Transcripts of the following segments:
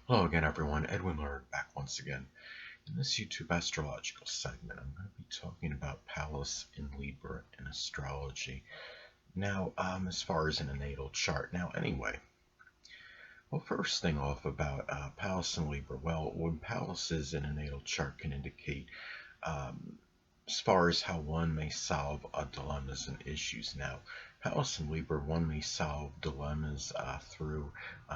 Hello again, everyone. Edwin Learnard back once again. In this YouTube astrological segment, I'm going to be talking about Pallas in Libra in astrology. Now, as far as in a natal chart. Now, anyway, well, first thing off about Pallas in Libra. Well, when Pallas is in a natal chart can indicate um, as far as how one may solve dilemmas and issues. Now, Pallas in Libra, one may solve dilemmas through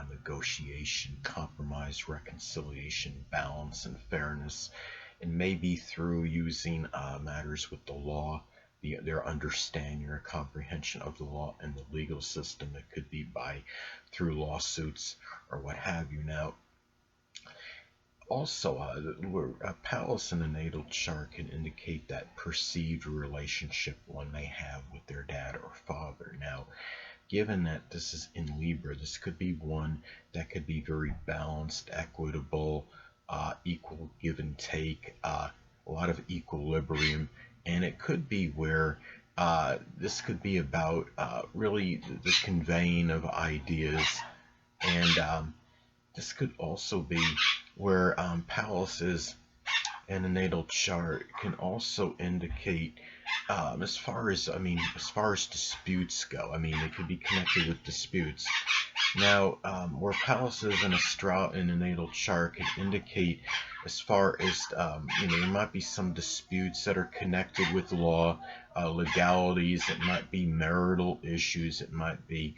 negotiation, compromise, reconciliation, balance, and fairness, and maybe through using matters with the law, their understanding or comprehension of the law and the legal system. It could be through lawsuits or what have you. Now, also, a Pallas in a natal chart can indicate that perceived relationship one may have with their dad or father. Now, given that this is in Libra, this could be one that could be very balanced, equitable, equal give and take, a lot of equilibrium, and it could be where this could be about really the conveying of ideas, and this could also be where Pallas is in a natal chart can also indicate as far as disputes go. I mean, it could be connected with disputes. Now, where Pallas is in a natal chart can indicate as far as there might be some disputes that are connected with law, legalities. It might be marital issues. It might be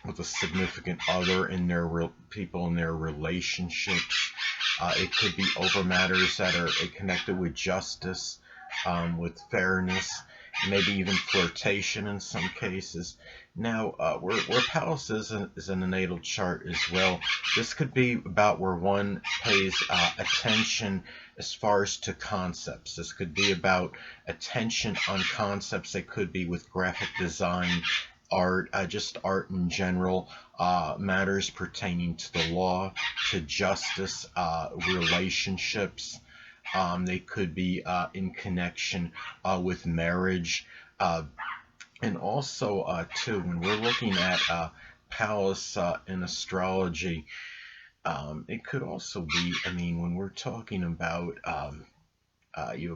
with a significant other in their people in their relationships. It could be over matters that are connected with justice, with fairness, maybe even flirtation in some cases. Now, where Pallas is in the natal chart as well, this could be about where one pays attention as far as to concepts. This could be about attention on concepts. They could be with graphic design, art, just art in general, matters pertaining to the law, to justice, relationships. They could be in connection with marriage. And also, too, when we're looking at Pallas in astrology, it could also be, when we're talking about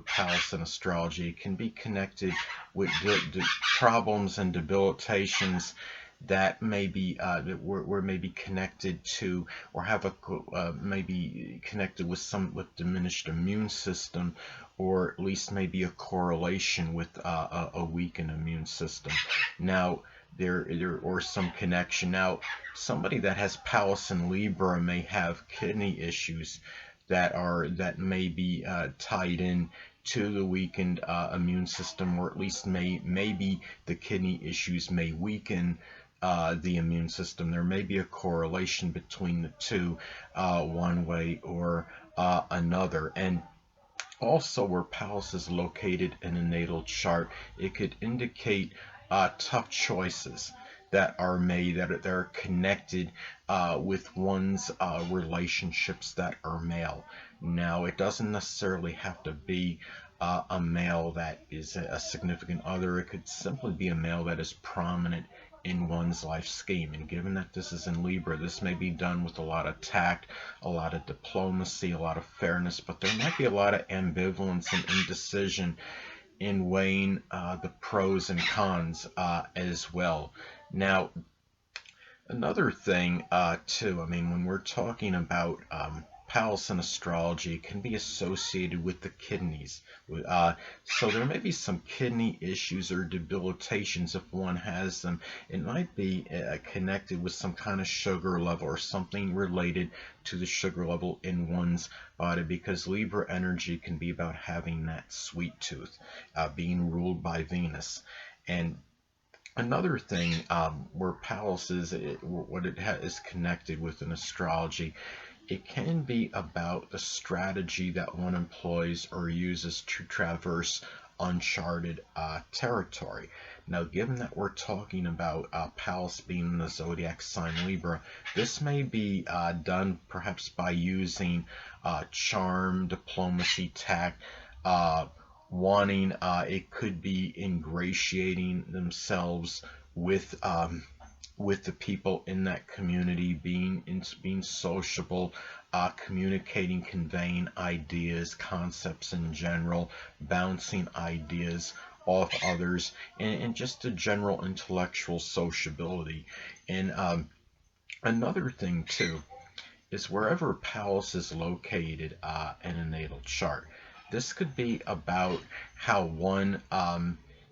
Pallas in astrology, it can be connected with problems and debilitations that may be that we're maybe connected to, or have maybe connected with with diminished immune system, or at least maybe a correlation with a weakened immune system. Now, there or some connection. Now, somebody that has Pallas in Libra may have kidney issues that may be tied in to the weakened immune system, or at least maybe the kidney issues may weaken the immune system. There may be a correlation between the two, one way or another. And also, where Pallas is located in a natal chart, it could indicate tough choices that are made, that are connected with one's relationships that are male. Now, it doesn't necessarily have to be a male that is a significant other. It could simply be a male that is prominent in one's life scheme. And given that this is in Libra, this may be done with a lot of tact, a lot of diplomacy, a lot of fairness, but there might be a lot of ambivalence and indecision in weighing the pros and cons as well. Now, another thing too, when we're talking about Pallas in astrology, it can be associated with the kidneys. So there may be some kidney issues or debilitations if one has them. It might be connected with some kind of sugar level or something related to the sugar level in one's body, because Libra energy can be about having that sweet tooth, being ruled by Venus. And another thing where Pallas is, is connected with in astrology, it can be about the strategy that one employs or uses to traverse uncharted territory. Now, given that we're talking about Pallas being in the zodiac sign Libra, this may be done perhaps by using charm, diplomacy, tact, wanting, it could be ingratiating themselves with with the people in that community, being sociable, communicating, conveying ideas, concepts in general, bouncing ideas off others, and just a general intellectual sociability. And another thing too is wherever Pallas is located in a natal chart. This could be about how one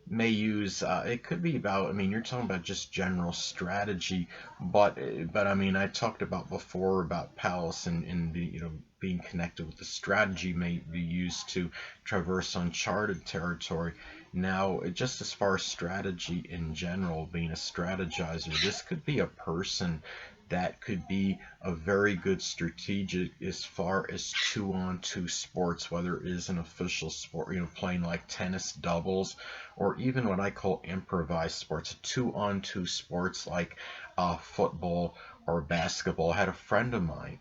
may use. It could be about. I mean, you're talking about just general strategy, but I mean, I talked about before about Pallas and the being connected with the strategy may be used to traverse uncharted territory. Now, just as far as strategy in general, being a strategizer, this could be a person that could be a very good strategic as far as two-on-two sports, whether it is an official sport, playing like tennis doubles, or even what I call improvised sports, two-on-two sports like football or basketball. I had a friend of mine,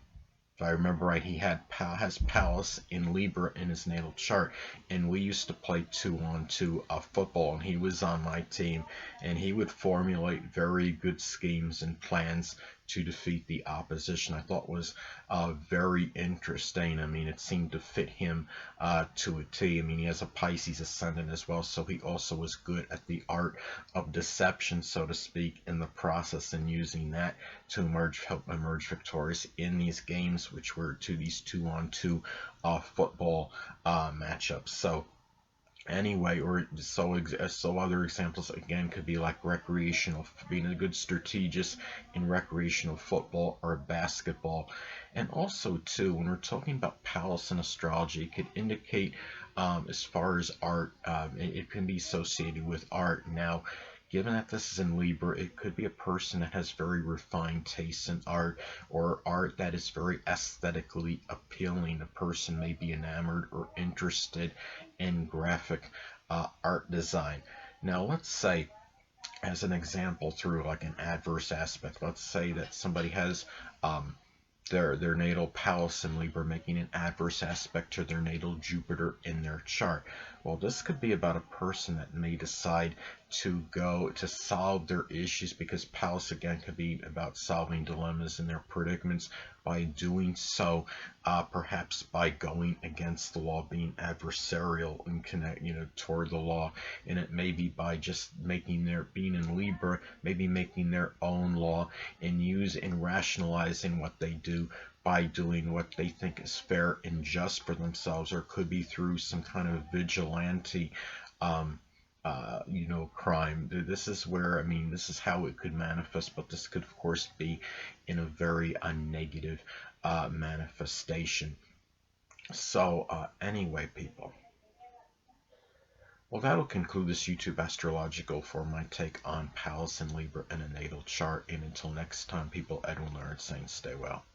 if I remember right, he has Pallas in Libra in his natal chart, and we used to play two-on-two football, and he was on my team, and he would formulate very good schemes and plans to defeat the opposition. I thought was very interesting. I mean, it seemed to fit him to a T. I mean, he has a Pisces ascendant as well, so he also was good at the art of deception, so to speak, in the process, and using that to help emerge victorious in these games, which were to these two-on-two football matchups. So anyway, or so other examples again could be like recreational, being a good strategist in recreational football or basketball. And also too, when we're talking about Pallas in astrology, it could indicate as far as art, it can be associated with art. Now, given that this is in Libra, it could be a person that has very refined tastes in art, or art that is very aesthetically appealing. A person may be enamored or interested in graphic art design. Now, let's say, as an example, through like an adverse aspect, let's say that somebody has their natal Pallas in Libra making an adverse aspect to their natal Jupiter in their chart. Well, this could be about a person that may decide to go to solve their issues, because Pallas again could be about solving dilemmas and their predicaments. By doing so, perhaps by going against the law, being adversarial and toward the law, and it may be by just being in Libra, maybe making their own law and rationalizing what they do by doing what they think is fair and just for themselves, or could be through some kind of vigilante crime. This is where, I mean, this is how it could manifest, but this could, of course, be in a very negative manifestation. So, anyway, people. Well, that'll conclude this YouTube astrological for my take on Pallas in Libra and a natal chart. And until next time, people, Edwin Learnard saying stay well.